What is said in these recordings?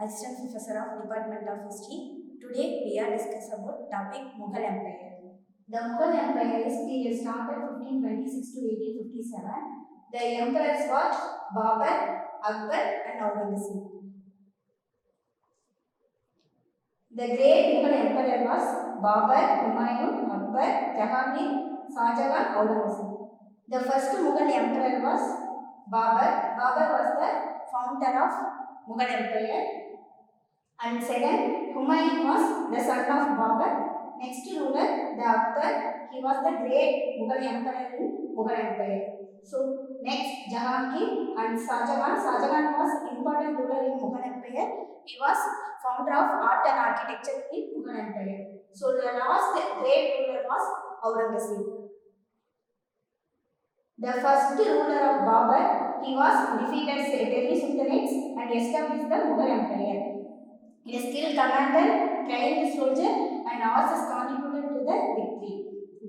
Assistant Professor of Department of History. Today we are discussing about topic Mughal Empire. The Mughal Empire's period started 1526 to 1857. The emperors were Babur, Akbar and Aurangzeb. The great Mughal emperor was Babur, Humayun, Akbar, Jahangir, Shahjahan, Aurangzeb. The first Mughal emperor was Babur. Babur was the founder of Mughal Empire. And second, Humayun was the son of Babur. Next ruler, the Akbar. He was the great Mughal emperor in Mughal Empire. So next, Jahangir and Shahjahan. Shahjahan was important ruler in Mughal Empire. He was founder of art and architecture in Mughal Empire. So the last great ruler was Aurangzeb. The first ruler of Babur, he was defeated Delhi Sultanates and established the Mughal Empire. He is skilled commander, trained soldier, and horses contributed to the victory.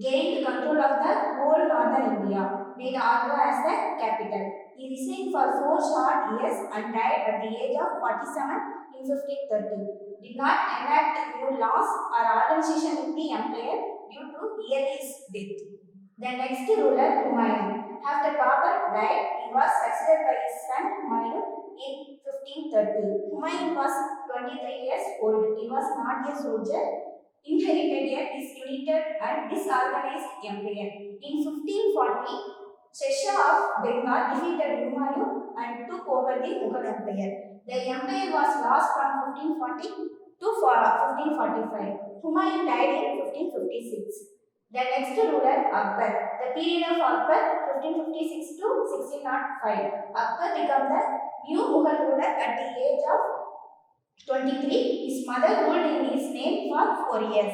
Gained control of the whole northern India, with Agra as the capital. He reigned for 4 short years and died at the age of 47 in 1530. Did not enact new laws or organization in the empire due to yearly death. The next ruler, Humayun. After Babur died, he was succeeded by his son Humayun in 1530. Humayun was 23 years old. He was not a soldier, inherited a disunited and disorganized empire. In 1540, Shah of Bengal defeated Humayun and took over the Mughal Empire. The empire was lost from 1540 to 1545. Humayun died in 1556. The next ruler, Akbar. The period of Akbar, 1556 to 1605. Akbar became the new Mughal ruler at the age of 23. His mother ruled in his name for 4 years.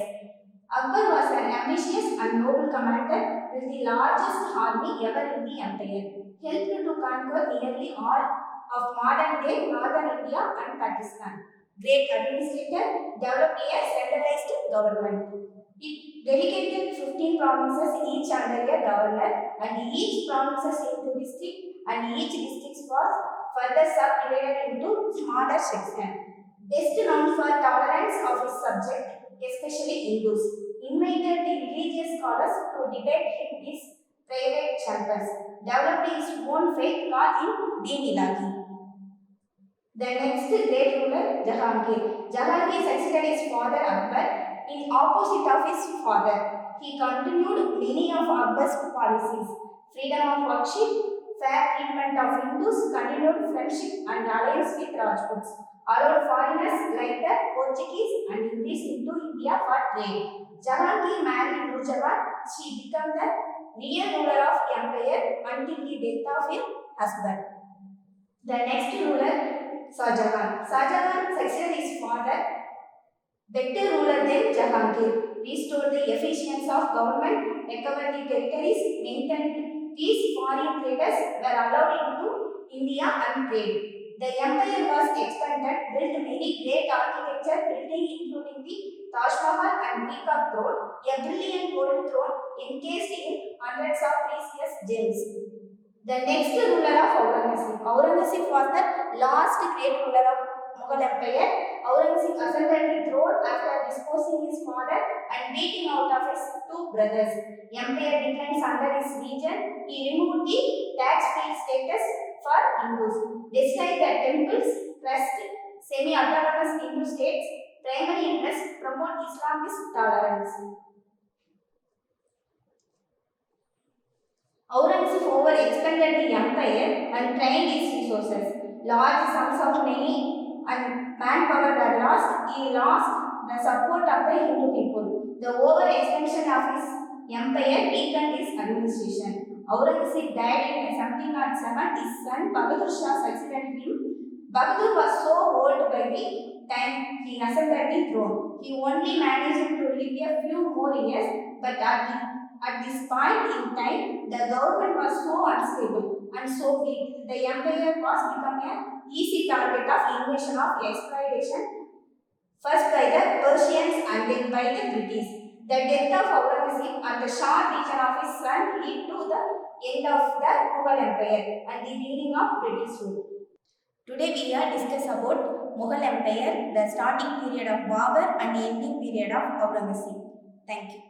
Akbar was an ambitious and noble commander with the largest army ever in the empire. Helped to conquer nearly all of modern-day northern India and Pakistan. Great administrator, developed a centralized government. It delegated 15 provinces each under a governor, and each provinces into district, and each district was further subdivided into smaller sections. Best known for tolerance of his subject, especially Hindus, invited the religious scholars to debate in his private chambers, developed his own faith called in Deen Ilahi. The next great ruler, Jahangir. Jahangir succeeded his father Akbar in opposite of his father. He continued many of Akbar's policies: freedom of worship, fair treatment of Hindus, continued friendship and alliance with Rajputs, allowed foreigners like the Portuguese and English into India for trade. Jahangir married Nurjahan. She became the real ruler of empire until the death of her husband. The next ruler, Shahjahan. Shahjahan succeeded his father, better ruler than Jahangir, restored the efficiency of government, recovered the territories, maintained peace, foreign traders were allowed into India and trade. The empire was expanded, built many great architecture buildings including the Taj Mahal and Peacock Throne, a brilliant gold throne encased in hundreds of precious gems. The next ruler of Aurangzeb. Aurangzeb was the last great ruler of Mughal Empire. Aurangzeb ascended the throne after disposing his father and beating out of his 2 brothers. Empire declines under his region. He removed the tax-free status for Hindus. Destroyed the temples, pressed semi-autonomous Hindu states. Primary interest promote Islamist tolerance. Aurangzeb overexpanded the empire and trained its resources. Large sums of money and manpower were lost. He lost the support of the Hindu people. The overexpansion of his empire weakened his administration. Aurangzeb died in 1707. His son Bahadur Shah succeeded him. Bahadur was so old by the time he ascended the throne. He only managed to live a few more years, but at this point in time, the government was so unstable and so weak. The empire was become an easy target of invasion of exploitation, first by the Persians and then by the British. The death of Aurangzeb and the short region of his son led to the end of the Mughal Empire and the beginning of British rule. Today we are discuss about Mughal Empire, the starting period of Babur and ending period of Aurangzeb. Thank you.